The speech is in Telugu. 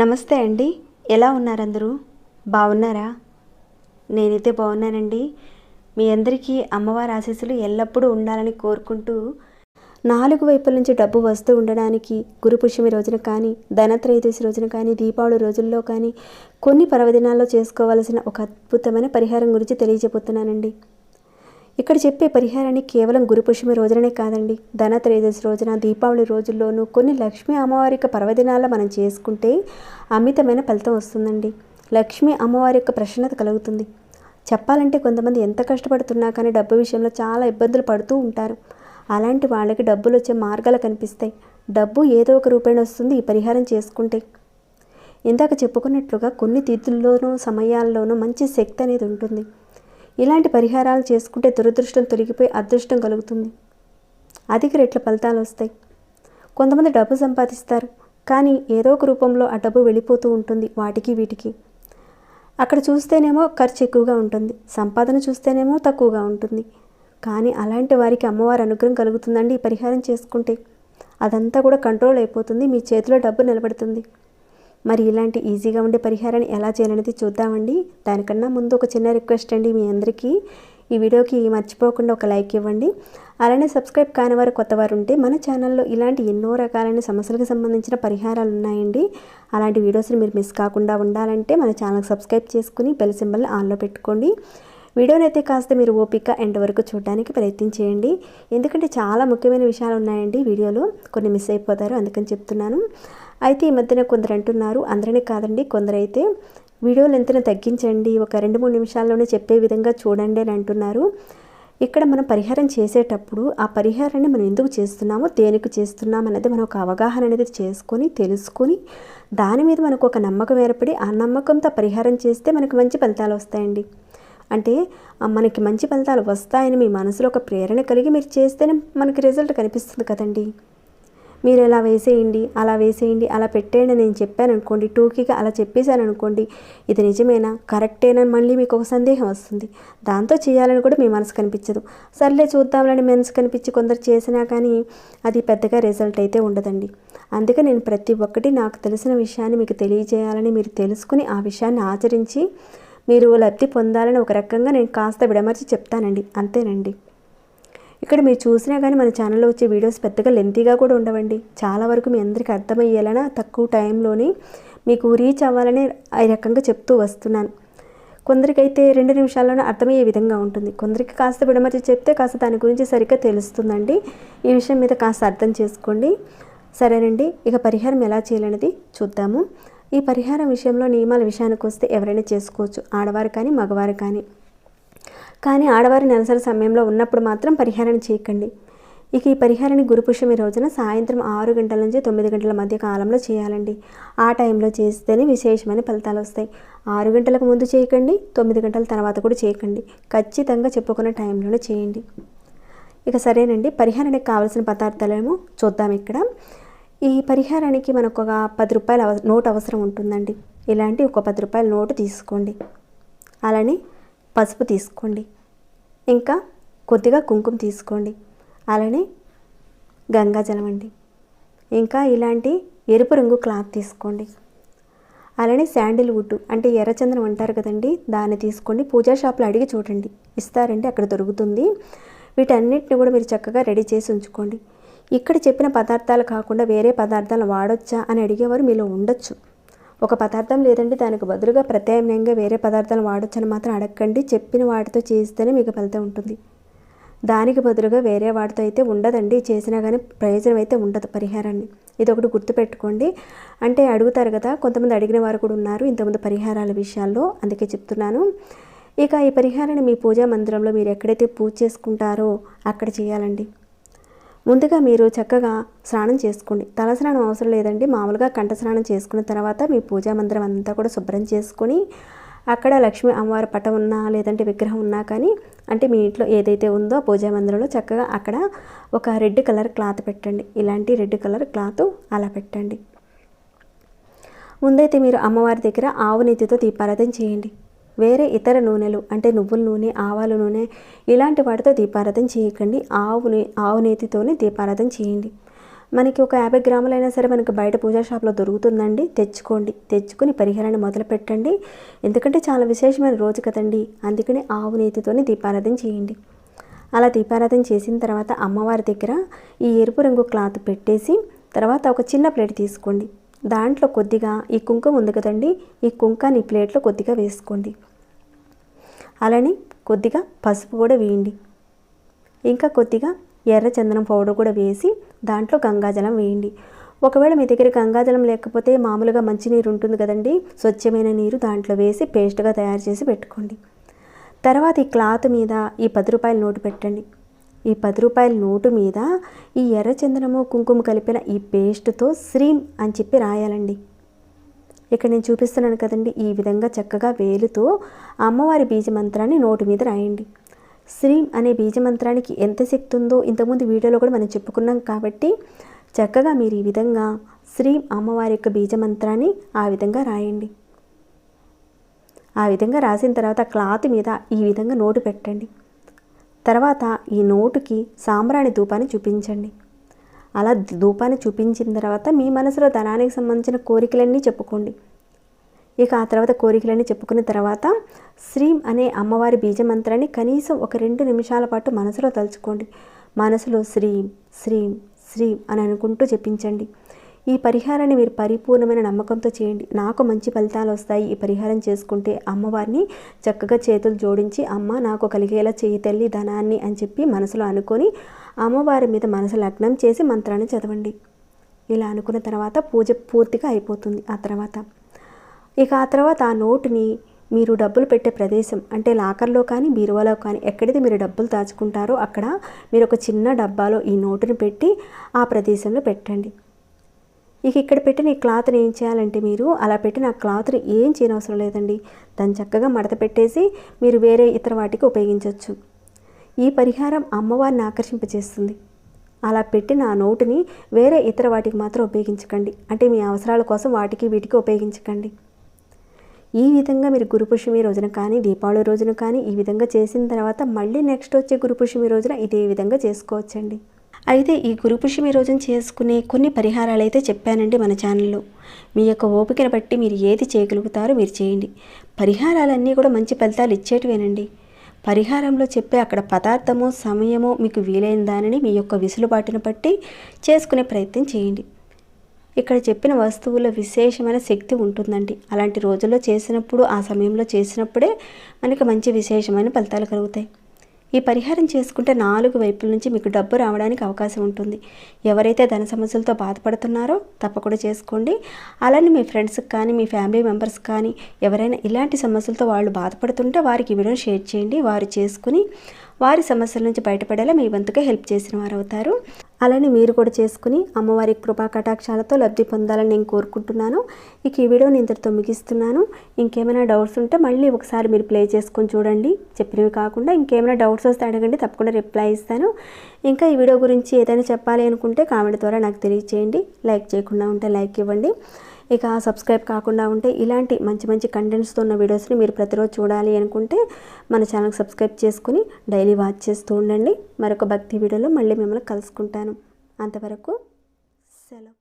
నమస్తే అండి, ఎలా ఉన్నారు అందరూ? బాగున్నారా? నేనైతే బాగున్నానండి. మీ అందరికీ అమ్మవారి ఆశీస్సులు ఎల్లప్పుడూ ఉండాలని కోరుకుంటూ, 4 వైపుల నుంచి డబ్బు వస్తూ ఉండడానికి గురు పుష్యమి రోజున కానీ, ధనత్రయోదశి రోజున కానీ, దీపావళి రోజుల్లో కానీ, కొన్ని పర్వదినాల్లో చేసుకోవాల్సిన ఒక అద్భుతమైన పరిహారం గురించి తెలియజేస్తున్నానండి. ఇక్కడ చెప్పే పరిహారాన్ని కేవలం గురు పుష్యమి రోజునే కాదండి, ధనత్రయోదశి రోజున, దీపావళి రోజుల్లోనూ, కొన్ని లక్ష్మీ అమ్మవారి యొక్క పర్వదినాల్లో మనం చేసుకుంటే అమితమైన ఫలితం వస్తుందండి. లక్ష్మీ అమ్మవారి యొక్క ప్రసన్నత కలుగుతుంది. చెప్పాలంటే కొంతమంది ఎంత కష్టపడుతున్నా కానీ డబ్బు విషయంలో చాలా ఇబ్బందులు పడుతూ ఉంటారు. అలాంటి వాళ్ళకి డబ్బులు వచ్చే మార్గాలు కనిపిస్తాయి. డబ్బు ఏదో ఒక రూపేణ వస్తుంది ఈ పరిహారం చేసుకుంటే. ఇందాక చెప్పుకున్నట్లుగా కొన్ని తిథుల్లోనూ సమయాల్లోనూ మంచి శక్తి అనేది ఉంటుంది. ఇలాంటి పరిహారాలు చేసుకుంటే దురదృష్టం తొలగిపోయి అదృష్టం కలుగుతుంది. అధిక రెట్ల ఫలితాలు వస్తాయి. కొంతమంది డబ్బు సంపాదిస్తారు, కానీ ఏదో ఒక రూపంలో ఆ డబ్బు వెళ్ళిపోతూ ఉంటుంది వాటికి వీటికి. అక్కడ చూస్తేనేమో ఖర్చు ఎక్కువగా ఉంటుంది, సంపాదన చూస్తేనేమో తక్కువగా ఉంటుంది. కానీ అలాంటి వారికి అమ్మవారి అనుగ్రహం కలుగుతుందండి ఈ పరిహారం చేసుకుంటే. అదంతా కూడా కంట్రోల్ అయిపోతుంది, మీ చేతిలో డబ్బు నిలబడుతుంది. మరి ఇలాంటి ఈజీగా ఉండే పరిహారాన్ని ఎలా చేయాలనేది చూద్దామండి. దానికన్నా ముందు ఒక చిన్న రిక్వెస్ట్ అండి, మీ అందరికీ ఈ వీడియోకి మర్చిపోకుండా ఒక లైక్ ఇవ్వండి. అలానే సబ్స్క్రైబ్ కాని వారు కొత్తవారు ఉంటే మన ఛానల్లో ఇలాంటి ఎన్నో రకాలైన సమస్యలకు సంబంధించిన పరిహారాలు ఉన్నాయండి. అలాంటి వీడియోస్ని మీరు మిస్ కాకుండా ఉండాలంటే మన ఛానల్కి సబ్స్క్రైబ్ చేసుకుని బెల్ సింబల్ని ఆన్లో పెట్టుకోండి. వీడియోని అయితే కాస్త మీరు ఓపిక ఎండ్ వరకు చూడడానికి ప్రయత్నం చేయండి. ఎందుకంటే చాలా ముఖ్యమైన విషయాలు ఉన్నాయండి వీడియోలో, కొన్ని మిస్ అయిపోతారు, అందుకని చెప్తున్నాను. అయితే ఈ మధ్యన కొందరు అంటున్నారు, అందరినీ కాదండి, కొందరైతే వీడియో లెంత్ని తగ్గించండి, ఒక 2-3 నిమిషాల్లోనే చెప్పే విధంగా చూడండి అని అంటున్నారు. ఇక్కడ మనం పరిహారం చేసేటప్పుడు ఆ పరిహారాన్ని మనం ఎందుకు చేస్తున్నామో, దేనికి చేస్తున్నాం అనేది మనం ఒక అవగాహన అనేది చేసుకొని తెలుసుకొని దాని మీద మనకు ఒక నమ్మకం ఏర్పడి ఆ నమ్మకంతో పరిహారం చేస్తే మనకు మంచి ఫలితాలు వస్తాయండి. అంటే మనకి మంచి ఫలితాలు వస్తాయని మీ మనసులో ఒక ప్రేరణ కలిగి మీరు చేస్తేనే మనకి రిజల్ట్ కనిపిస్తుంది కదండి. మీరు ఎలా వేసేయండి, అలా వేసేయండి, అలా పెట్టేయండి నేను చెప్పాను అనుకోండి, టూకీగా అలా చెప్పేశాను అనుకోండి, ఇది నిజమేనా, కరెక్టేనా, మళ్ళీ మీకు ఒక సందేహం వస్తుంది. దాంతో చేయాలని కూడా మీ మనసు కనిపించదు. సర్లే చూద్దాంలని మనసు కనిపించి కొందరు చేసినా కానీ అది పెద్దగా రిజల్ట్ అయితే ఉండదండి. అందుకే నేను ప్రతి ఒక్కటి నాకు తెలిసిన విషయాన్ని మీకు తెలియజేయాలని, మీరు తెలుసుకుని ఆ విషయాన్ని ఆచరించి మీరు లబ్ధి పొందాలని ఒక రకంగా నేను కాస్త విడమర్చి చెప్తానండి, అంతేనండి. ఇక్కడ మీరు చూసినా కానీ మన ఛానల్లో వచ్చే వీడియోస్ పెద్దగా లెంతీగా కూడా ఉండవండి. చాలా వరకు మీ అందరికీ అర్థమయ్యేలా తక్కువ టైంలోనే మీకు రీచ్ అవ్వాలని ఈ రకంగా చెప్తూ వస్తున్నాను. కొందరికైతే 2 నిమిషాల్లోనే అర్థమయ్యే విధంగా ఉంటుంది, కొందరికి కాస్త విడమర్చి చెప్తే కాస్త దాని గురించి సరిగ్గా తెలుస్తుందండి. ఈ విషయం మీద కాస్త అర్థం చేసుకోండి, సరేనండి. ఇక పరిహారం ఎలా చేయాలనేది చూద్దాము. ఈ పరిహారం విషయంలో నియమాల విషయానికి వస్తే ఎవరైనా చేసుకోవచ్చు, ఆడవారు కానీ మగవారు కానీ ఆడవారి నెలసరి సమయంలో ఉన్నప్పుడు మాత్రం పరిహారాన్ని చేయకండి. ఇక ఈ పరిహారాన్ని గురు పుష్యమి రోజున సాయంత్రం 6 గంటల నుంచి 9 గంటల మధ్య కాలంలో చేయాలండి. ఆ టైంలో చేస్తేనే విశేషమైన ఫలితాలు వస్తాయి. 6 గంటలకు ముందు చేయకండి, 9 గంటల తర్వాత కూడా చేయకండి. ఖచ్చితంగా చెప్పుకున్న టైంలోనే చేయండి. ఇక సరేనండి, పరిహారానికి కావాల్సిన పదార్థాలేమో చూద్దాం. ఇక్కడ ఈ పరిహారానికి మనకు ఒక 10 రూపాయల నోటు అవసరం ఉంటుందండి. ఇలాంటి ఒక 10 రూపాయల నోటు తీసుకోండి. అలానే పసుపు తీసుకోండి, ఇంకా కొద్దిగా కుంకుమ తీసుకోండి, అలానే గంగాజలం అండి, ఇంకా ఇలాంటి ఎరుపు రంగు క్లాత్ తీసుకోండి, అలానే శాండిల్వుడ్ అంటే ఎర్రచందనం అంటారు కదండి, దాన్ని తీసుకోండి. పూజా షాప్లో అడిగి చూడండి, ఇస్తారండి, అక్కడ దొరుకుతుంది. వీటన్నిటిని కూడా మీరు చక్కగా రెడీ చేసి ఉంచుకోండి. ఇక్కడ చెప్పిన పదార్థాలు కాకుండా వేరే పదార్థాలు వాడొచ్చా అని అడిగేవారు మీలో ఉండొచ్చు. ఒక పదార్థం లేదండి, దానికి బదులుగా ప్రత్యామ్నాయంగా వేరే పదార్థాలు వాడొచ్చని మాత్రం అడగండి. చెప్పిన వాటితో చేస్తేనే మీకు ఫలితం ఉంటుంది. దానికి బదులుగా వేరే వాటితో అయితే ఉండదండి, చేసినా కానీ ప్రయోజనం అయితే ఉండదు పరిహారాన్ని. ఇది ఒకటి గుర్తుపెట్టుకోండి. అంటే అడుగుతారు కదా, కొంతమంది అడిగిన వారు కూడా ఉన్నారు ఇంతకుముందు పరిహారాల విషయాల్లో, అందుకే చెప్తున్నాను. ఇక ఈ పరిహారాన్ని మీ పూజా మందిరంలో మీరు ఎక్కడైతే పూజ చేసుకుంటారో అక్కడ చేయాలండి. ముందుగా మీరు చక్కగా స్నానం చేసుకోండి. తల స్నానం అవసరం లేదండి, మామూలుగా కంఠ స్నానం చేసుకున్న తర్వాత మీ పూజా మందిరం అంతా కూడా శుభ్రం చేసుకొని అక్కడ లక్ష్మీ అమ్మవారి పటం ఉన్నా లేదంటే విగ్రహం ఉన్నా కానీ, అంటే మీ ఇంట్లో ఏదైతే ఉందో పూజా మందిరంలో చక్కగా అక్కడ ఒక రెడ్ కలర్ క్లాత్ పెట్టండి. ఇలాంటి రెడ్ కలర్ క్లాత్ అలా పెట్టండి. ముందైతే మీరు అమ్మవారి దగ్గర ఆవు నెయ్యితో దీపారాధన చేయండి. వేరే ఇతర నూనెలు అంటే నువ్వుల నూనె, ఆవాల నూనె ఇలాంటి వాటితో దీపారాధన చేయకండి. ఆవు నేతితోనే దీపారాధన చేయండి. మనకి ఒక 50 గ్రాములైనా సరే మనకి బయట పూజా షాప్లో దొరుకుతుందండి. తెచ్చుకుని పరిహారాన్ని మొదలు పెట్టండి. ఎందుకంటే చాలా విశేషమైన రోజు కదండి, అందుకని ఆవు నేతితోనే దీపారాధన చేయండి. అలా దీపారాధన చేసిన తర్వాత అమ్మవారి దగ్గర ఈ ఎరుపు రంగు క్లాత్ పెట్టేసి తర్వాత ఒక చిన్న ప్లేట్ తీసుకోండి. దాంట్లో కొద్దిగా ఈ కుంకుమ ఉంది కదండి, ఈ కుంకాన్ని ప్లేట్లో కొద్దిగా వేసుకోండి. అలానే కొద్దిగా పసుపు కూడా వేయండి. ఇంకా కొద్దిగా ఎర్ర చందనం పౌడర్ కూడా వేసి దాంట్లో గంగాజలం వేయండి. ఒకవేళ మీ దగ్గర గంగాజలం లేకపోతే మామూలుగా మంచినీరు ఉంటుంది కదండి, స్వచ్ఛమైన నీరు దాంట్లో వేసి పేస్ట్గా తయారు చేసి పెట్టుకోండి. తర్వాత ఈ క్లాత్ మీద ఈ 10 రూపాయల నోటు పెట్టండి. ఈ 10 రూపాయల నోటు మీద ఈ ఎర్ర చందనము కుంకుమ కలిపిన ఈ పేస్ట్తో శ్రీం అని చెప్పి రాయాలండి. ఇక్కడ నేను చూపిస్తున్నాను కదండి, ఈ విధంగా చక్కగా వేలుతో అమ్మవారి బీజమంత్రాన్ని నోటు మీద రాయండి. శ్రీం అనే బీజమంత్రానికి ఎంత శక్తి ఉందో ఇంతకుముందు వీడియోలో కూడా మనం చెప్పుకున్నాం కాబట్టి చక్కగా మీరు ఈ విధంగా శ్రీం అమ్మవారి యొక్క బీజమంత్రాన్ని ఆ విధంగా రాయండి. ఆ విధంగా రాసిన తర్వాత క్లాత్ మీద ఈ విధంగా నోటు పెట్టండి. తర్వాత ఈ నోటుకి సాంబ్రాణి ధూపాన్ని చూపించండి. అలా ధూపాన్ని చూపించిన తర్వాత మీ మనసులో ధనానికి సంబంధించిన కోరికలన్నీ చెప్పుకోండి. ఇక ఆ తర్వాత కోరికలన్నీ చెప్పుకున్న తర్వాత శ్రీం అనే అమ్మవారి బీజమంత్రాన్ని కనీసం ఒక 2 నిమిషాల పాటు మనసులో తలుచుకోండి. మనసులో శ్రీం శ్రీం శ్రీం అని అనుకుంటూ చెప్పించండి. ఈ పరిహారాన్ని మీరు పరిపూర్ణమైన నమ్మకంతో చేయండి. నాకు మంచి ఫలితాలు వస్తాయి ఈ పరిహారం చేసుకుంటే, అమ్మవారిని చక్కగా చేతులు జోడించి అమ్మ నాకు కలిగేలా చేయి తల్లి ధనాన్ని అని చెప్పి మనసులో అనుకొని అమ్మవారి మీద మనసు లగ్నం చేసి మంత్రాన్ని చదవండి. ఇలా అనుకున్న తర్వాత పూజ పూర్తిగా అయిపోతుంది. ఆ తర్వాత ఆ నోటుని మీరు డబ్బులు పెట్టే ప్రదేశం అంటే లాకర్లో కానీ బీరువాలో కానీ ఎక్కడైతే మీరు డబ్బులు దాచుకుంటారో అక్కడ మీరు ఒక చిన్న డబ్బాలో ఈ నోటుని పెట్టి ఆ ప్రదేశంలో పెట్టండి. ఇక ఇక్కడ పెట్టిన ఈ క్లాత్ని ఏం చేయాలంటే మీరు అలా పెట్టిన ఆ క్లాత్ని ఏం చేయనవసరం లేదండి. దాన్ని చక్కగా మడత పెట్టేసి మీరు వేరే ఇతర వాటికి ఉపయోగించవచ్చు. ఈ పరిహారం అమ్మవారిని ఆకర్షింపచేస్తుంది. అలా పెట్టిన ఆ నోటుని వేరే ఇతర వాటికి మాత్రం ఉపయోగించకండి. అంటే మీ అవసరాల కోసం వాటికి వీటికి ఉపయోగించకండి. ఈ విధంగా మీరు గురుపుష్యమి రోజున కానీ దీపావళి రోజున కానీ ఈ విధంగా చేసిన తర్వాత మళ్ళీ నెక్స్ట్ వచ్చే గురుపుష్యమి రోజున ఇదే విధంగా చేసుకోవచ్చండి. అయితే ఈ గురుపుష్యమి రోజున చేసుకునే కొన్ని పరిహారాలు అయితే చెప్పానండి మన ఛానల్లో. మీ యొక్క ఓపికను బట్టి మీరు ఏది చేయగలుగుతారో మీరు చేయండి. పరిహారాలన్నీ కూడా మంచి ఫలితాలు ఇచ్చేటివేనండి. పరిహారంలో చెప్పే అక్కడ పదార్థమో సమయమో మీకు వీలైన దానిని మీ యొక్క విసులుబాటును బట్టి చేసుకునే ప్రయత్నం చేయండి. ఇక్కడ చెప్పిన వస్తువుల్లో విశేషమైన శక్తి ఉంటుందండి. అలాంటి రోజుల్లో చేసినప్పుడు ఆ సమయంలో చేసినప్పుడే మనకి మంచి విశేషమైన ఫలితాలు కలుగుతాయి. ఈ పరిహారం చేసుకుంటే 4 వైపుల నుంచి మీకు డబ్బు రావడానికి అవకాశం ఉంటుంది. ఎవరైతే ధన సమస్యలతో బాధపడుతున్నారో తప్పకుండా చేసుకోండి. అలానే మీ ఫ్రెండ్స్కి కానీ మీ ఫ్యామిలీ మెంబర్స్ కానీ ఎవరైనా ఇలాంటి సమస్యలతో వాళ్ళు బాధపడుతుంటే వారికి ఈ వీడియోని షేర్ చేయండి. వారు చేసుకుని వారి సమస్యల నుంచి బయటపడేలా మీ వంతుగా హెల్ప్ చేసిన వారు అవుతారు. అలానే మీరు కూడా చేసుకుని అమ్మవారి కృపా కటాక్షాలతో లబ్ధి పొందాలని నేను కోరుకుంటున్నాను. ఇక ఈ వీడియోని ఇంతటితో ముగిస్తున్నాను. ఇంకేమైనా డౌట్స్ ఉంటే మళ్ళీ ఒకసారి మీరు ప్లే చేసుకొని చూడండి. చెప్పినవి కాకుండా ఇంకేమైనా డౌట్స్ వస్తే అడగండి, తప్పకుండా రిప్లై ఇస్తాను. ఇంకా ఈ వీడియో గురించి ఏదైనా చెప్పాలి అనుకుంటే కామెంట్ ద్వారా నాకు తెలియజేయండి. లైక్ చేయకుండా ఉంటే లైక్ ఇవ్వండి. ఇక సబ్స్క్రైబ్ కాకుండా ఉంటే ఇలాంటి మంచి మంచి కంటెంట్స్తో ఉన్న వీడియోస్ని మీరు ప్రతిరోజు చూడాలి అనుకుంటే మన ఛానల్కి సబ్స్క్రైబ్ చేసుకుని డైలీ వాచ్ చేస్తూ ఉండండి. మరొక భక్తి వీడియోలో మళ్ళీ మిమ్మల్ని కలుసుకుంటాను. అంతవరకు సెలవు.